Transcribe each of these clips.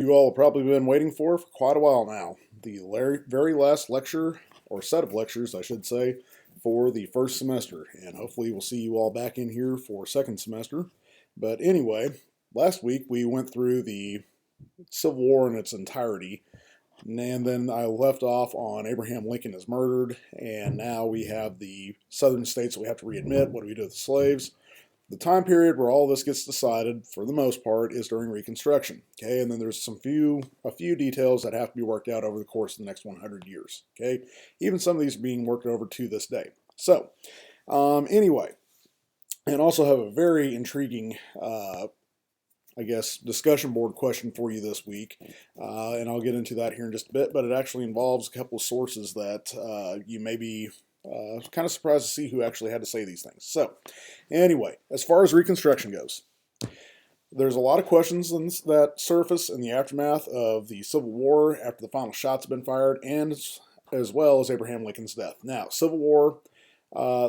You all have probably been waiting for quite a while now. The very last lecture, or set of lectures, I should say, for the first semester. And hopefully we'll see you all back in here for second semester. But anyway, last week we went through the Civil War in its entirety. And then I left off on Abraham Lincoln is murdered. And now we have the southern states that we have to readmit. What do we do with the slaves? The time period where all this gets decided, for the most part, is during Reconstruction. Okay, and then there's a few details that have to be worked out over the course of the next 100 years. Okay, even some of these are being worked over to this day. So, anyway, and also have a very intriguing, discussion board question for you this week, and I'll get into that here in just a bit. But it actually involves a couple of sources that you may be kind of surprised to see who actually had to say these things. So, anyway, as far as Reconstruction goes, there's a lot of questions that surface in the aftermath of the Civil War after the final shots have been fired, and as well as Abraham Lincoln's death. Now, Civil War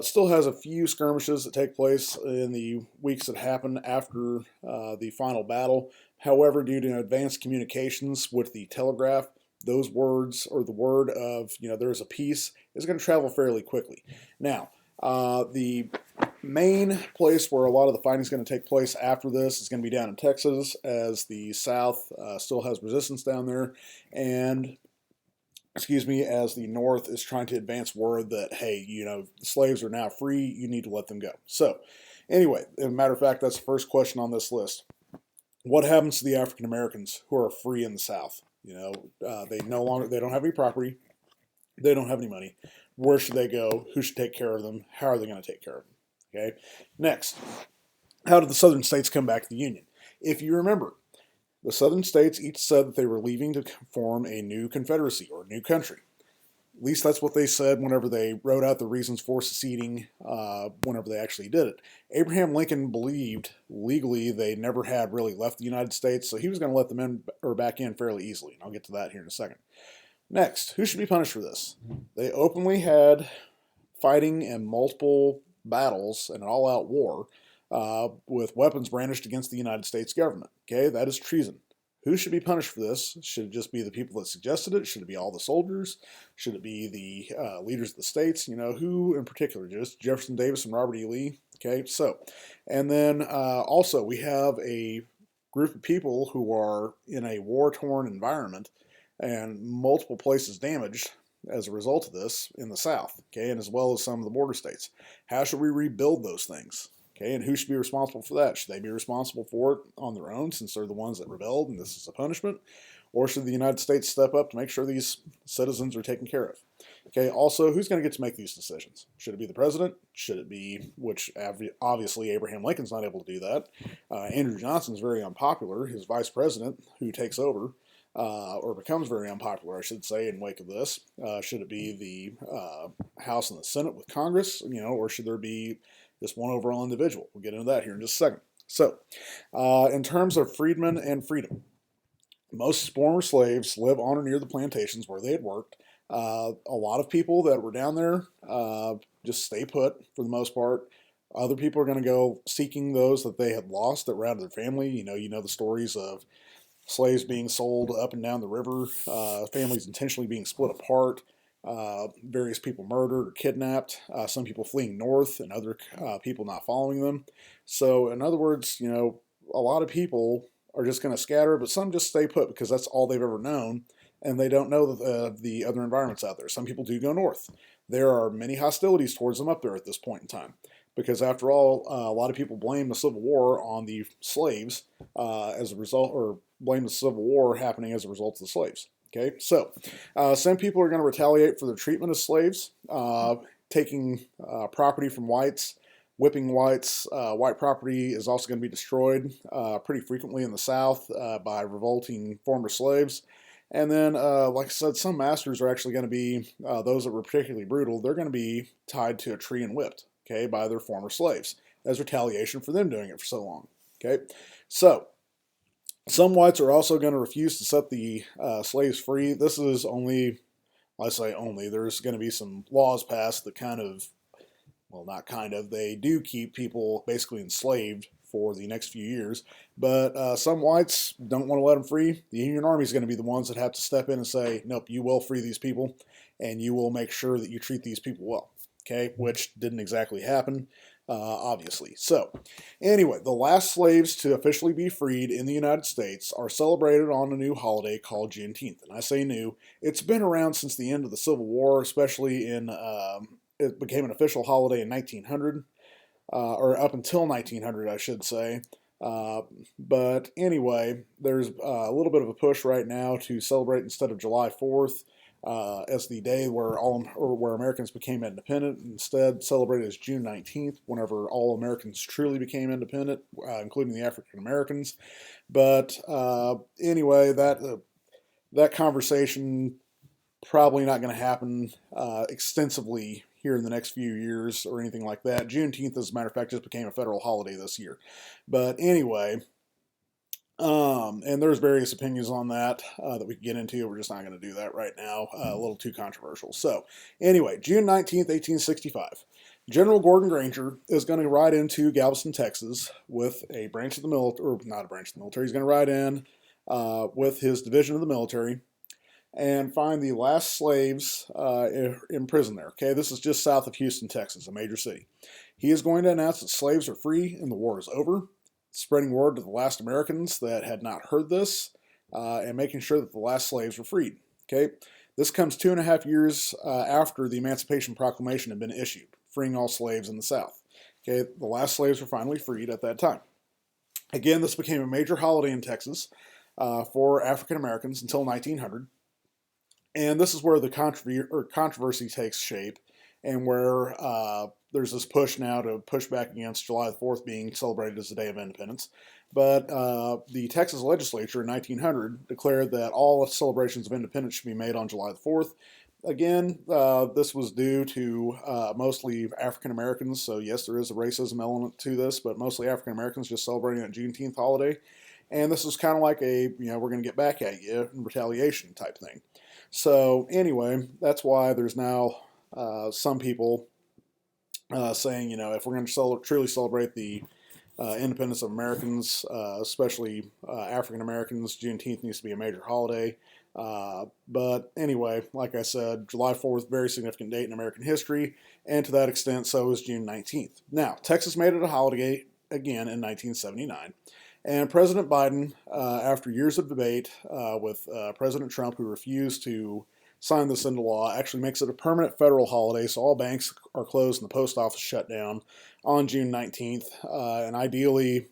still has a few skirmishes that take place in the weeks that happen after the final battle. However, due to advanced communications with the telegraph, those words, or the word of, there's a peace, is going to travel fairly quickly. Now, the main place where a lot of the fighting is going to take place after this is going to be down in Texas, as the South still has resistance down there, and as the North is trying to advance word that, hey, the slaves are now free, you need to let them go. So, anyway, as a matter of fact, that's the first question on this list. What happens to the African Americans who are free in the South? They don't have any property, they don't have any money. Where should they go? Who should take care of them? How are they going to take care of them? Okay. Next, how did the Southern states come back to the Union? If you remember, the Southern states each said that they were leaving to form a new confederacy or new country. At least that's what they said whenever they wrote out the reasons for seceding, whenever they actually did it. Abraham Lincoln believed legally they never had really left the United States, so he was going to let them in or back in fairly easily. And I'll get to that here in a second. Next, who should be punished for this? They openly had fighting in multiple battles and an all-out war with weapons brandished against the United States government. Okay, that is treason. Who should be punished for this? Should it just be the people that suggested it? Should it be all the soldiers? Should it be the leaders of the states? Who in particular? Just Jefferson Davis and Robert E. Lee? Okay, so, and then also we have a group of people who are in a war-torn environment and multiple places damaged as a result of this in the South, okay, and as well as some of the border states. How should we rebuild those things? Okay, and who should be responsible for that? Should they be responsible for it on their own since they're the ones that rebelled and this is a punishment? Or should the United States step up to make sure these citizens are taken care of? Okay, also, who's going to get to make these decisions? Should it be the president? Should it be, which obviously Abraham Lincoln's not able to do that. Andrew Johnson's very unpopular, his vice president, who takes over, or becomes very unpopular, I should say, in wake of this. Should it be the House and the Senate with Congress, or should there be this one overall individual? We'll get into that here in just a second. So, in terms of freedmen and freedom, most former slaves live on or near the plantations where they had worked. A lot of people that were down there just stay put for the most part. Other people are going to go seeking those that they had lost that were out of their family. You know the stories of slaves being sold up and down the river, families intentionally being split apart, various people murdered or kidnapped, some people fleeing north and other people not following them. So, in other words, a lot of people are just going to scatter, but some just stay put because that's all they've ever known, and they don't know the other environments out there. Some people do go north. There are many hostilities towards them up there at this point in time. Because after all, a lot of people blame the Civil War on the slaves as a result, or blame the Civil War happening as a result of the slaves. Okay, so some people are going to retaliate for their treatment of slaves, taking property from whites, whipping whites. White property is also going to be destroyed pretty frequently in the South by revolting former slaves. And then, like I said, some masters are actually going to be, those that were particularly brutal, they're going to be tied to a tree and whipped, okay, by their former slaves as retaliation for them doing it for so long. Okay, so some whites are also going to refuse to set the slaves free. This is only, I say only, there's going to be some laws passed that kind of, well, not kind of, they do keep people basically enslaved for the next few years. But some whites don't want to let them free. The Union Army is going to be the ones that have to step in and say, nope, you will free these people, and you will make sure that you treat these people well. Okay, which didn't exactly happen, obviously. So, anyway, the last slaves to officially be freed in the United States are celebrated on a new holiday called Juneteenth. And I say new, it's been around since the end of the Civil War, especially it became an official holiday in 1900, or up until 1900, I should say. But anyway, there's a little bit of a push right now to celebrate instead of July 4th. As the day where Americans became independent, instead celebrated as June 19th, whenever all Americans truly became independent, including the African Americans. But anyway, that conversation probably not going to happen extensively here in the next few years or anything like that. Juneteenth, as a matter of fact, just became a federal holiday this year. But anyway. And there's various opinions on that that we can get into. We're just not going to do that right now. A little too controversial. So, anyway, June 19th, 1865. General Gordon Granger is going to ride into Galveston, Texas with a branch of the military, or not a branch of the military. He's going to ride in with his division of the military and find the last slaves in prison there. Okay, this is just south of Houston, Texas, a major city. He is going to announce that slaves are free and the war is over, spreading word to the last Americans that had not heard this, and making sure that the last slaves were freed. Okay, this comes 2.5 years after the Emancipation Proclamation had been issued, freeing all slaves in the South. Okay, the last slaves were finally freed at that time. Again, this became a major holiday in Texas for African Americans until 1900, and this is where the controversy takes shape, and where there's this push now to push back against July the 4th being celebrated as the Day of Independence. But the Texas legislature in 1900 declared that all celebrations of independence should be made on July the 4th. Again, this was due to mostly African Americans, so yes, there is a racism element to this, but mostly African Americans just celebrating that Juneteenth holiday. And this is kind of like we're going to get back at you in retaliation type thing. So anyway, that's why there's now some people saying, if we're going to truly celebrate the independence of Americans, especially African Americans, Juneteenth needs to be a major holiday. But anyway, like I said, July 4th, very significant date in American history, and to that extent, so is June 19th. Now, Texas made it a holiday again in 1979. And President Biden, after years of debate with President Trump, who refused to sign this into law, actually makes it a permanent federal holiday, so all banks are closed and the post office shut down on June 19th. And ideally,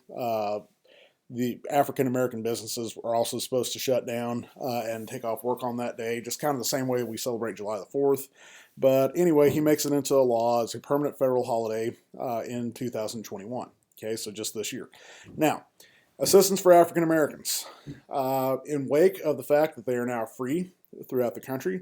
the African American businesses are also supposed to shut down and take off work on that day, just kind of the same way we celebrate July the 4th. But anyway, he makes it into a law as a permanent federal holiday in 2021. Okay, so just this year. Now, assistance for African Americans. In wake of the fact that they are now free throughout the country,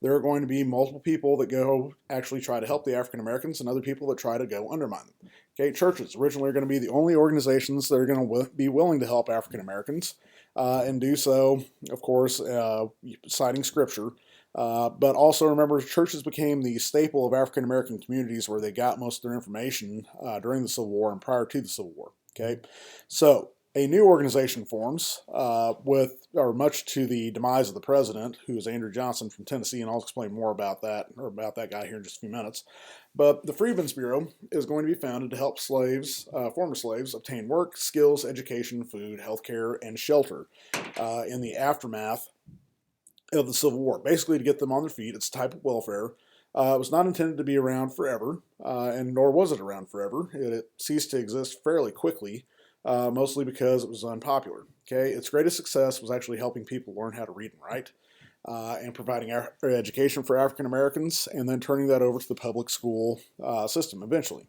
there are going to be multiple people that go actually try to help the African Americans and other people that try to go undermine them. Okay, churches originally are going to be the only organizations that are going to be willing to help African Americans and do so, of course, citing scripture. But also remember, churches became the staple of African American communities where they got most of their information during the Civil War and prior to the Civil War. Okay, so a new organization forms much to the demise of the president, who is Andrew Johnson from Tennessee, and I'll explain more about that guy here in just a few minutes. But the Freedmen's Bureau is going to be founded to help former slaves, obtain work, skills, education, food, healthcare, and shelter in the aftermath of the Civil War, basically to get them on their feet. It's a type of welfare. It was not intended to be around forever, and nor was it around forever. It ceased to exist fairly quickly, mostly because it was unpopular. Okay, its greatest success was actually helping people learn how to read and write, and providing education for African Americans, and then turning that over to the public school system eventually.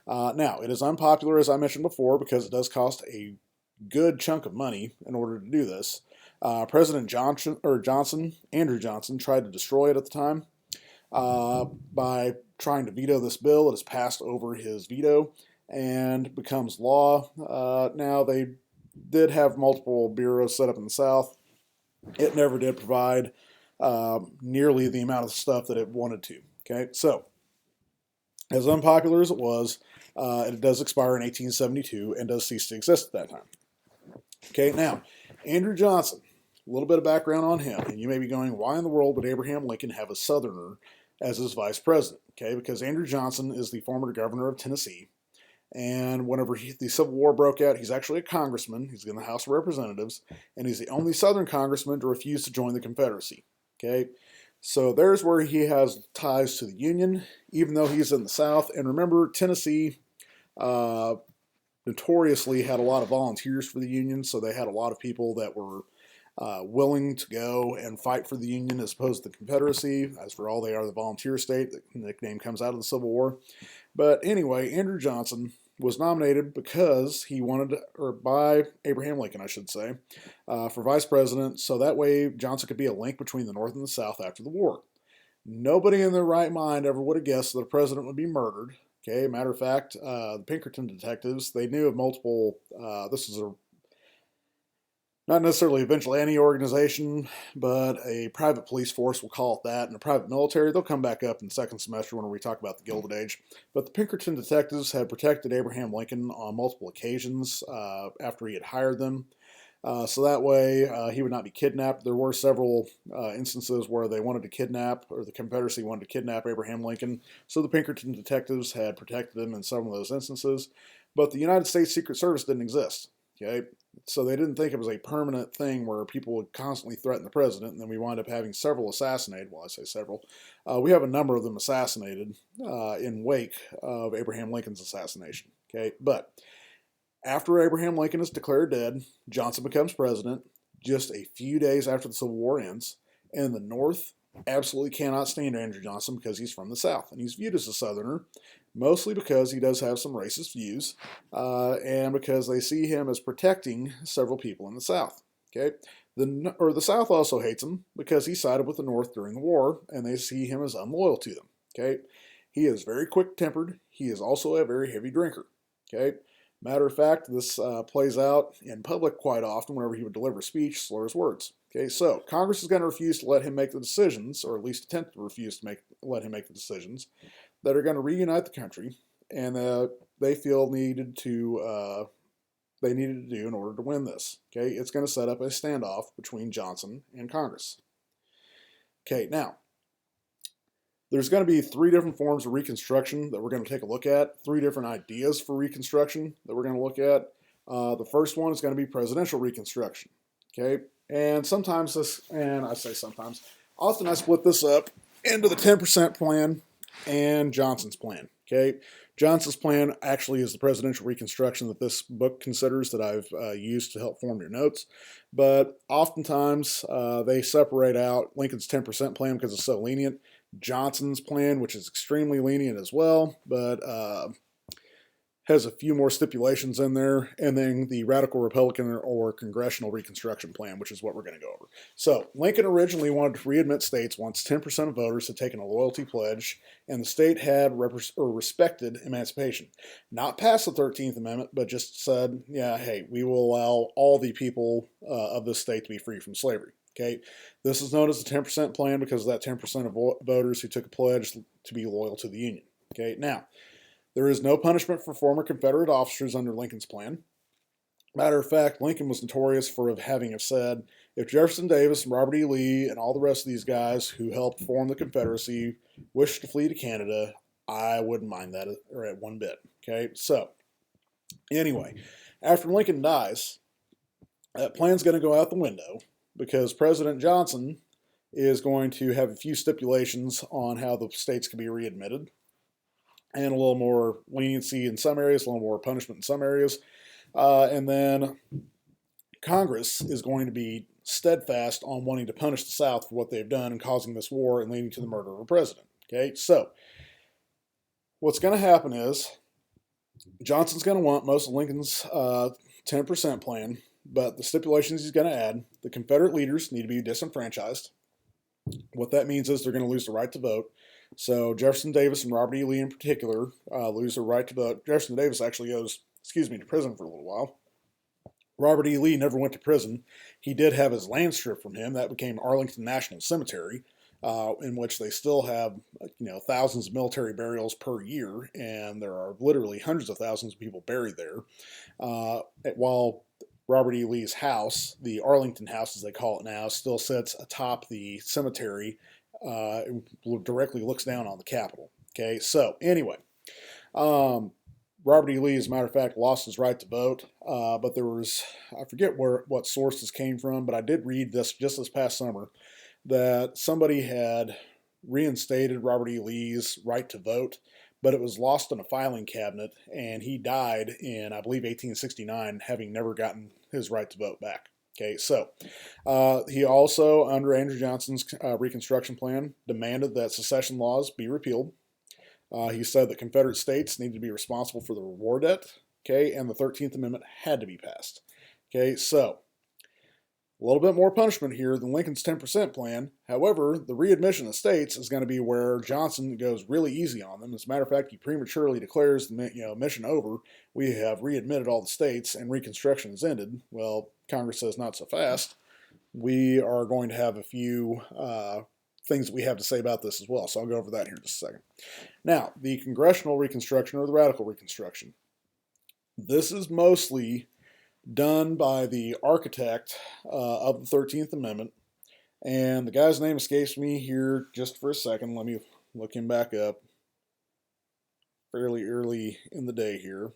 Now, it is unpopular, as I mentioned before, because it does cost a good chunk of money in order to do this. President Andrew Johnson, tried to destroy it at the time by trying to veto this bill. It has passed over his veto and becomes law. Now, they did have multiple bureaus set up in the South. It never did provide nearly the amount of stuff that it wanted to. Okay, so as unpopular as it was, and it does expire in 1872 and does cease to exist at that time. Okay, now, Andrew Johnson, a little bit of background on him, and you may be going, why in the world would Abraham Lincoln have a Southerner as his vice president? Okay, because Andrew Johnson is the former governor of Tennessee, and whenever the Civil War broke out, he's actually a congressman. He's in the House of Representatives, and he's the only Southern congressman to refuse to join the Confederacy. Okay, so there's where he has ties to the Union, even though he's in the South. And remember, Tennessee notoriously had a lot of volunteers for the Union, so they had a lot of people that were willing to go and fight for the Union as opposed to the Confederacy. As for all, they are the volunteer state. The nickname comes out of the Civil War. But anyway, Andrew Johnson was nominated because he wanted, or by Abraham Lincoln, I should say, for vice president, so that way Johnson could be a link between the North and the South after the war. Nobody in their right mind ever would have guessed that a president would be murdered. Okay, matter of fact, the Pinkerton detectives, they knew of multiple, this is not necessarily a vigilante organization, but a private police force, we'll call it that, and a private military. They'll come back up in the second semester when we talk about the Gilded Age. But the Pinkerton detectives had protected Abraham Lincoln on multiple occasions after he had hired them. So that way he would not be kidnapped. There were several instances where they wanted to kidnap, or the Confederacy wanted to kidnap Abraham Lincoln. So the Pinkerton detectives had protected him in some of those instances. But the United States Secret Service didn't exist. Okay, so they didn't think it was a permanent thing where people would constantly threaten the president, and then we wind up having several assassinated. Well, I say several. We have a number of them assassinated in wake of Abraham Lincoln's assassination. Okay, but after Abraham Lincoln is declared dead, Johnson becomes president just a few days after the Civil War ends, and the North absolutely cannot stand Andrew Johnson because he's from the South, and he's viewed as a Southerner, mostly because he does have some racist views, and because they see him as protecting several people in the South. Okay, the South also hates him because he sided with the North during the war, and they see him as unloyal to them. Okay, he is very quick-tempered. He is also a very heavy drinker. Okay, matter of fact, this plays out in public quite often whenever he would deliver a speech, slur his words. Okay, so Congress is going to refuse to let him make the decisions, or at least attempt to refuse to let him make the decisions that are going to reunite the country, and they feel they needed to do in order to win this. Okay, it's going to set up a standoff between Johnson and Congress. Okay, now there's going to be three different forms of Reconstruction that we're going to take a look at. Three different ideas for Reconstruction that we're going to look at. The first one is going to be presidential Reconstruction. Okay, and sometimes this, and I say sometimes, often I split this up into the 10% plan and Johnson's plan. Okay, Johnson's plan actually is the presidential Reconstruction that this book considers, that I've used to help form your notes. But oftentimes they separate out Lincoln's 10% plan because it's so lenient, Johnson's plan, which is extremely lenient as well, but has a few more stipulations in there, and then the Radical Republican or Congressional Reconstruction Plan, which is what we're going to go over. So Lincoln originally wanted to readmit states once 10% of voters had taken a loyalty pledge and the state had respected emancipation. Not passed the 13th Amendment, but just said, yeah, hey, we will allow all the people of this state to be free from slavery. Okay, this is known as the 10% plan because of that 10% of voters who took a pledge to be loyal to the Union. Okay, now, there is no punishment for former Confederate officers under Lincoln's plan. Matter of fact, Lincoln was notorious for having said, if Jefferson Davis and Robert E. Lee and all the rest of these guys who helped form the Confederacy wish to flee to Canada, I wouldn't mind that at one bit. Okay, so anyway, after Lincoln dies, that plan's going to go out the window because President Johnson is going to have a few stipulations on how the states can be readmitted, and a little more leniency in some areas, a little more punishment in some areas. And then Congress is going to be steadfast on wanting to punish the South for what they've done and causing this war and leading to the murder of a president. Okay, so what's going to happen is Johnson's going to want most of Lincoln's 10% plan, but the stipulations he's going to add, the Confederate leaders need to be disenfranchised. What that means is they're going to lose the right to vote. So Jefferson Davis and Robert E. Lee in particular lose their right to vote. Jefferson Davis actually goes, to prison for a little while. Robert E. Lee never went to prison. He did have his land stripped from him. That became Arlington National Cemetery. in which they still have, thousands of military burials per year, and there are literally hundreds of thousands of people buried there. While Robert E. Lee's house, the Arlington House as they call it now, still sits atop the cemetery, directly looks down on the Capitol. Okay, so anyway, Robert E. Lee, as a matter of fact, lost his right to vote, but there was, I forget what source this came from, but I did read this just this past summer, that somebody had reinstated Robert E. Lee's right to vote, but it was lost in a filing cabinet, and he died in, I believe, 1869, having never gotten his right to vote back. Okay, so he also, under Andrew Johnson's Reconstruction Plan, demanded that secession laws be repealed. He said that Confederate states needed to be responsible for the war debt, okay, and the 13th Amendment had to be passed. Okay, so a little bit more punishment here than Lincoln's 10% plan. However, the readmission of states is going to be where Johnson goes really easy on them. As a matter of fact, he prematurely declares the mission over. We have readmitted all the states and Reconstruction has ended. Well, Congress says not so fast. We are going to have a few things that we have to say about this as well. So I'll go over that here in just a second. Now, the Congressional Reconstruction or the Radical Reconstruction. This is mostly done by the architect of the 13th Amendment. And the guy's name escapes me here just for a second. Let me look him back up fairly early in the day here.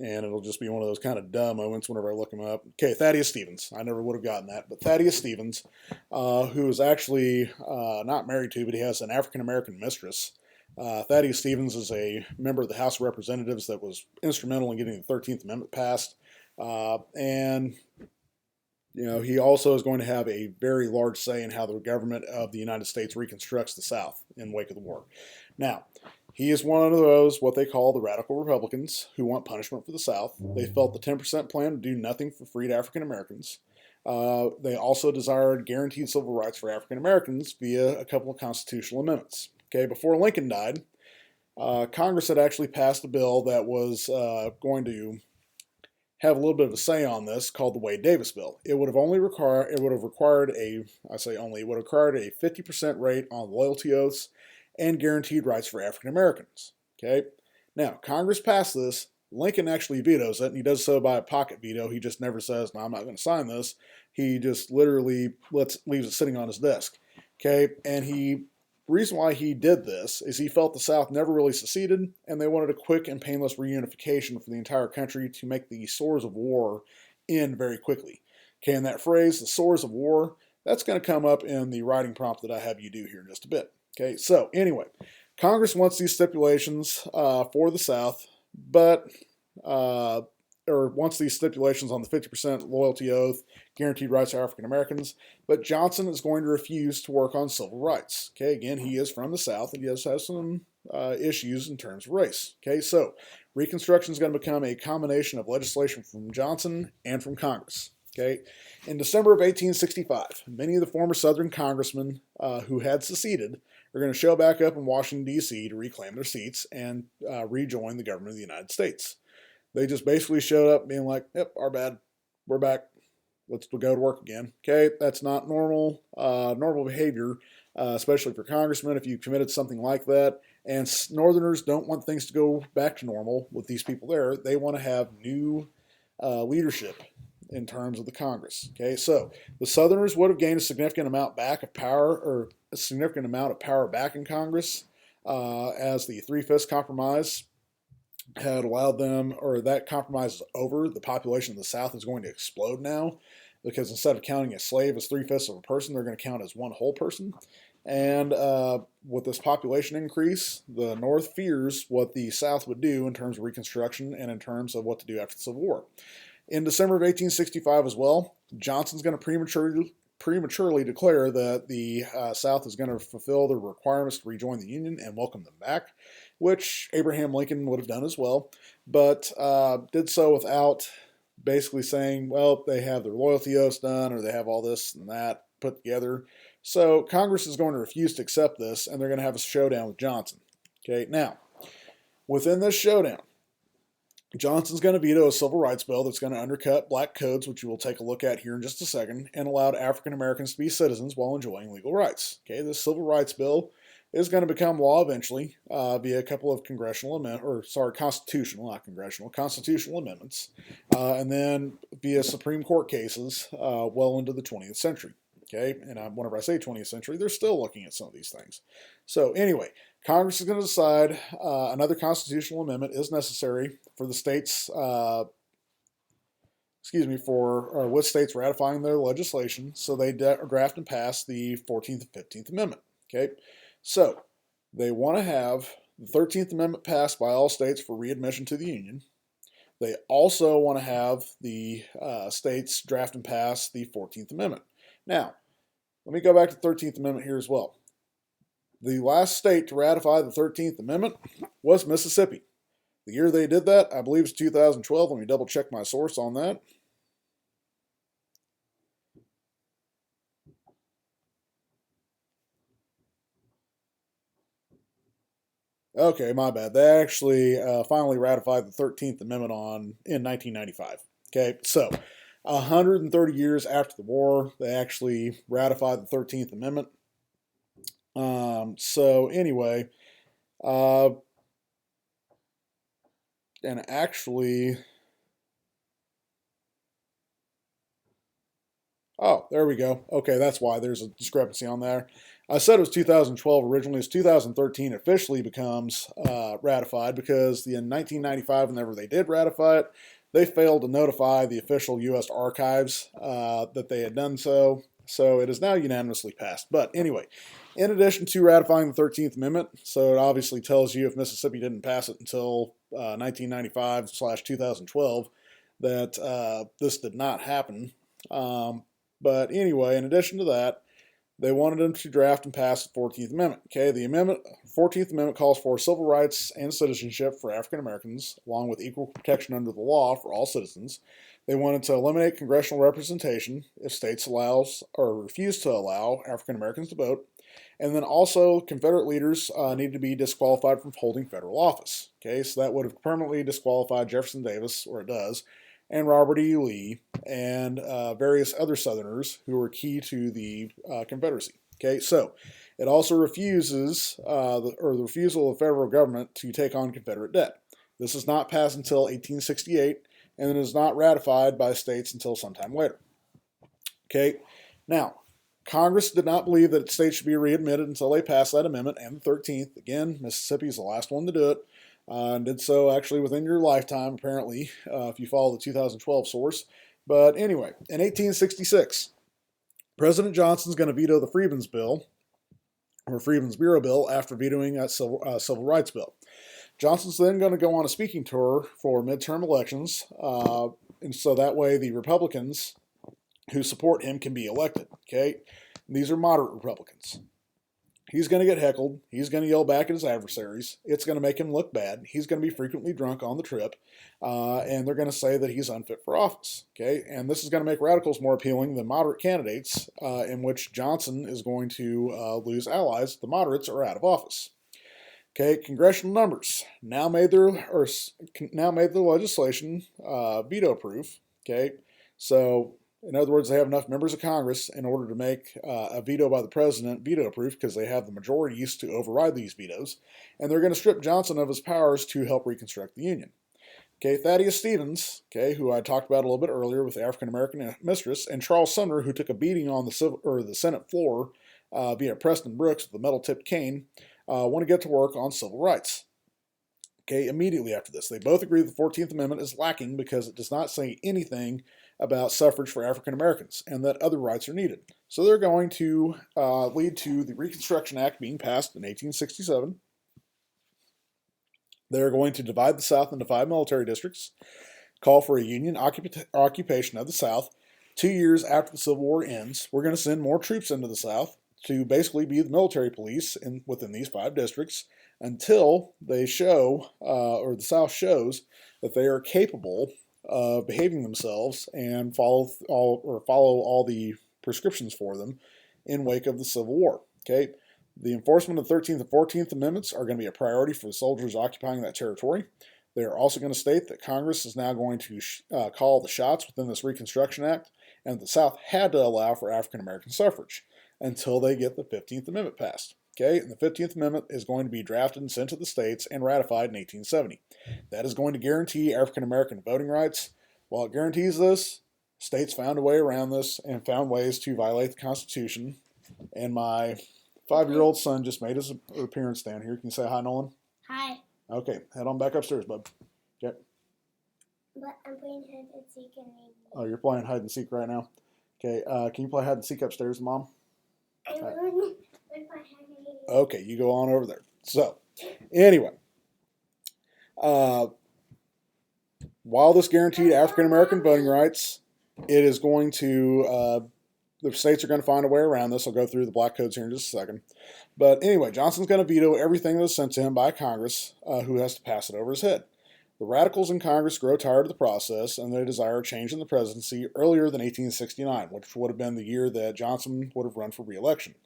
And it'll just be one of those kind of dumb moments whenever I look him up. Okay, Thaddeus Stevens. I never would have gotten that. But Thaddeus Stevens, who is actually not married to, but he has an African-American mistress. Thaddeus Stevens is a member of the House of Representatives that was instrumental in getting the 13th Amendment passed. And he also is going to have a very large say in how the government of the United States reconstructs the South in the wake of the war. Now, he is one of those, what they call the radical Republicans, who want punishment for the South. They felt the 10% plan would do nothing for freed African Americans. They also desired guaranteed civil rights for African Americans via a couple of constitutional amendments. Okay, before Lincoln died, Congress had actually passed a bill that was going to have a little bit of a say on this, called the Wade-Davis bill. It would have required a 50% rate on loyalty oaths and guaranteed rights for African Americans. Okay, now Congress passed this. Lincoln actually vetoes it, and he does so by a pocket veto. He just never says, "No, I'm not going to sign this." He just literally leaves it sitting on his desk. Okay, and the reason why he did this is he felt the South never really seceded, and they wanted a quick and painless reunification for the entire country to make the sores of war end very quickly. Okay, and that phrase, the sores of war, that's going to come up in the writing prompt that I have you do here in just a bit. Okay, so anyway, Congress wants these stipulations for the South, but wants these stipulations on the 50% loyalty oath, guaranteed rights to African Americans, but Johnson is going to refuse to work on civil rights. Okay, again, he is from the South and he does have some issues in terms of race. Okay, so Reconstruction is going to become a combination of legislation from Johnson and from Congress. Okay, in December of 1865, many of the former Southern congressmen who had seceded are going to show back up in Washington, D.C. to reclaim their seats and rejoin the government of the United States. They just basically showed up being like, "Yep, our bad. We're back. Let's go to work again." Okay, that's not normal behavior, especially for congressmen if you committed something like that. And Northerners don't want things to go back to normal with these people there. They want to have new leadership in terms of the Congress. Okay, so the Southerners would have gained a significant amount back of power, or a significant amount of power back in Congress, as the Three-Fifths Compromise had allowed them, or that compromise is over. The population of the South is going to explode now, because instead of counting a slave as 3/5 of a person, they're going to count as one whole person. And with this population increase, the North fears what the South would do in terms of Reconstruction and in terms of what to do after the Civil War. In December of 1865 as well, Johnson's going to prematurely declare that the South is going to fulfill their requirements to rejoin the Union and welcome them back, which Abraham Lincoln would have done as well, but did so without basically saying, well, they have their loyalty oaths done, or they have all this and that put together. So Congress is going to refuse to accept this, and they're going to have a showdown with Johnson. Okay, now, within this showdown, Johnson's going to veto a civil rights bill that's going to undercut black codes, which we will take a look at here in just a second, and allowed African Americans to be citizens while enjoying legal rights. Okay, this civil rights bill is going to become law eventually via a couple of constitutional, not congressional, constitutional amendments, and then via Supreme Court cases well into the 20th century. Okay, and whenever I say 20th century, they're still looking at some of these things. So anyway, Congress is going to decide another constitutional amendment is necessary for the states, with states ratifying their legislation, so they draft and pass the 14th and 15th Amendment. Okay, so they want to have the 13th Amendment passed by all states for readmission to the Union. They also want to have the states draft and pass the 14th Amendment. Now, let me go back to the 13th Amendment here as well. The last state to ratify the 13th Amendment was Mississippi. The year they did that, I believe, is 2012. Let me double check my source on that. Okay, my bad. They actually finally ratified the 13th Amendment in 1995. Okay, so 130 years after the war, they actually ratified the 13th Amendment. So anyway, and actually, oh, there we go. Okay, that's why there's a discrepancy on there. I said it was 2012 originally. It's 2013 officially becomes ratified because in 1995, whenever they did ratify it, they failed to notify the official U.S. archives that they had done so. So it is now unanimously passed. But anyway, in addition to ratifying the 13th Amendment, so it obviously tells you if Mississippi didn't pass it until 1995/2012 that this did not happen. But anyway, in addition to that, they wanted them to draft and pass the 14th Amendment. Okay, the 14th Amendment calls for civil rights and citizenship for African Americans, along with equal protection under the law for all citizens. They wanted to eliminate congressional representation if states allows or refuse to allow African Americans to vote. And then also, Confederate leaders needed to be disqualified from holding federal office. Okay, so that would have permanently disqualified Jefferson Davis, or it does, and Robert E. Lee, and various other Southerners who were key to the Confederacy. Okay, so it also refuses the refusal of the federal government to take on Confederate debt. This is not passed until 1868, and it is not ratified by states until sometime later. Okay, now Congress did not believe that states should be readmitted until they passed that amendment, and the 13th. Again, Mississippi is the last one to do it. And did so actually within your lifetime, apparently, if you follow the 2012 source. But anyway, in 1866, President Johnson's going to veto the Freedmen's Bill, or Freedmen's Bureau Bill, after vetoing that civil rights bill. Johnson's then going to go on a speaking tour for midterm elections, and so that way the Republicans who support him can be elected. Okay, and these are moderate Republicans. He's going to get heckled. He's going to yell back at his adversaries. It's going to make him look bad. He's going to be frequently drunk on the trip, and they're going to say that he's unfit for office. Okay, and this is going to make radicals more appealing than moderate candidates, in which Johnson is going to lose allies. The moderates are out of office. Okay, congressional numbers now made their legislation veto proof. Okay, so in other words, they have enough members of Congress in order to make a veto by the president veto-proof because they have the majorities to override these vetoes. And they're going to strip Johnson of his powers to help reconstruct the Union. Okay, Thaddeus Stevens, okay, who I talked about a little bit earlier with the African-American mistress, and Charles Sumner, who took a beating on the Senate floor via Preston Brooks with a metal-tipped cane, want to get to work on civil rights. Okay, immediately after this, they both agree the 14th Amendment is lacking because it does not say anything about suffrage for African Americans and that other rights are needed. So they're going to lead to the Reconstruction Act being passed in 1867. They're going to divide the South into 5 military districts, call for a Union occupation of the South. 2 years after the Civil War ends, we're going to send more troops into the South to basically be the military police within these 5 districts until they show, or the South shows, that they are capable of behaving themselves and follow all the prescriptions for them in wake of the Civil War. Okay, the enforcement of the 13th and 14th Amendments are going to be a priority for the soldiers occupying that territory. They are also going to state that Congress is now going to call the shots within this Reconstruction Act, and the South had to allow for African American suffrage until they get the 15th Amendment passed. Okay, and the 15th Amendment is going to be drafted and sent to the states and ratified in 1870. That is going to guarantee African American voting rights. While it guarantees this, states found a way around this and found ways to violate the Constitution. And my 5-year-old son just made his appearance down here. Can you say hi, Nolan? Hi. Okay, head on back upstairs, bud. Okay. But I'm playing hide and seek and Oh, you're playing hide and seek right now? Okay, can you play hide and seek upstairs, Mom? I'm with my hide and seek. Okay, you go on over there. So, anyway, while this guaranteed African American voting rights, it is going to, the states are going to find a way around this. I'll go through the black codes here in just a second. But anyway, Johnson's going to veto everything that was sent to him by Congress, who has to pass it over his head. The radicals in Congress grow tired of the process, and they desire a change in the presidency earlier than 1869, which would have been the year that Johnson would have run for re-election.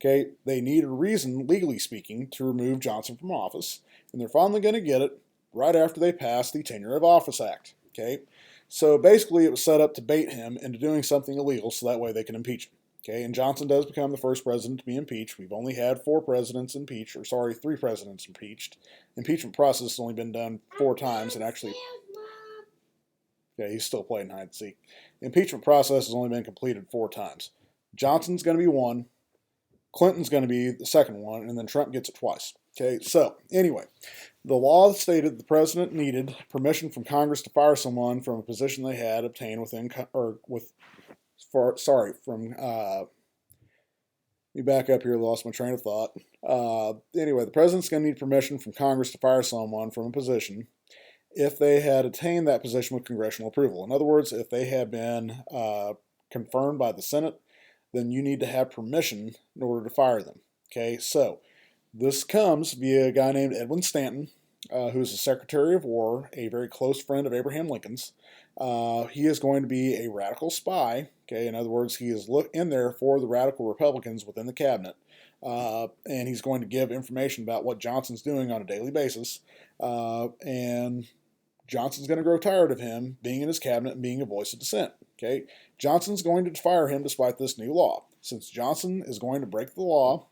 Okay, they need a reason, legally speaking, to remove Johnson from office, and they're finally going to get it right after they pass the Tenure of Office Act. Okay, so basically it was set up to bait him into doing something illegal so that way they can impeach him. Okay, and Johnson does become the first president to be impeached. We've only had 3 presidents impeached. Impeachment process has only been done 4 times, and actually, yeah, he's still playing hide and seek. The impeachment process has only been completed 4 times. Johnson's going to be 1, Clinton's going to be the 2nd one, and then Trump gets it twice. Okay, so anyway, the law stated the president needed permission from Congress to fire someone from a position they had obtained let me back up here, lost my train of thought. Anyway, the president's going to need permission from Congress to fire someone from a position if they had attained that position with congressional approval. In other words, if they had been confirmed by the Senate, then you need to have permission in order to fire them. Okay, so this comes via a guy named Edwin Stanton, who's the Secretary of War, a very close friend of Abraham Lincoln's. He is going to be a radical spy. Okay, in other words, he is in there for the radical Republicans within the cabinet, and he's going to give information about what Johnson's doing on a daily basis. And Johnson's going to grow tired of him being in his cabinet and being a voice of dissent. Okay, Johnson's going to fire him despite this new law. Since Johnson is going to break the law,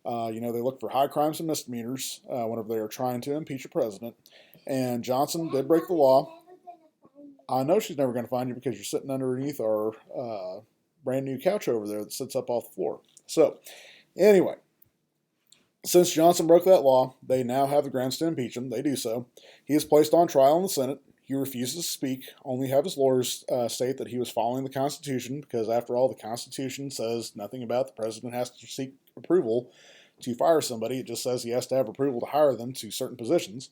they look for high crimes and misdemeanors whenever they are trying to impeach a president. And Johnson did break the law. I know she's never going to find you because you're sitting underneath our brand new couch over there that sits up off the floor. So, anyway, since Johnson broke that law, they now have the grounds to impeach him. They do so. He is placed on trial in the Senate. He refuses to speak, only have his lawyers state that he was following the Constitution, because after all, the Constitution says nothing about the president has to seek approval to fire somebody. It just says he has to have approval to hire them to certain positions.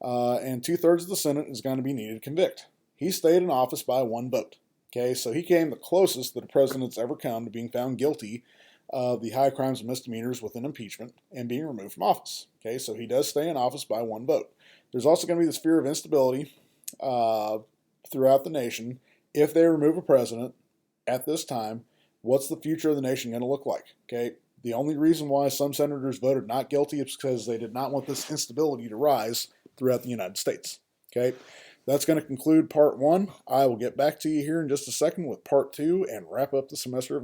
And 2/3 of the Senate is going to be needed to convict. He stayed in office by 1 vote. Okay, so he came the closest that a president's ever come to being found guilty of the high crimes and misdemeanors within impeachment and being removed from office. Okay, so he does stay in office by 1 vote. There's also going to be this fear of instability throughout the nation. If they remove a president at this time, what's the future of the nation going to look like? Okay, the only reason why some senators voted not guilty is because they did not want this instability to rise throughout the United States. Okay, that's going to conclude part 1. I will get back to you here in just a second with part 2 and wrap up the semester of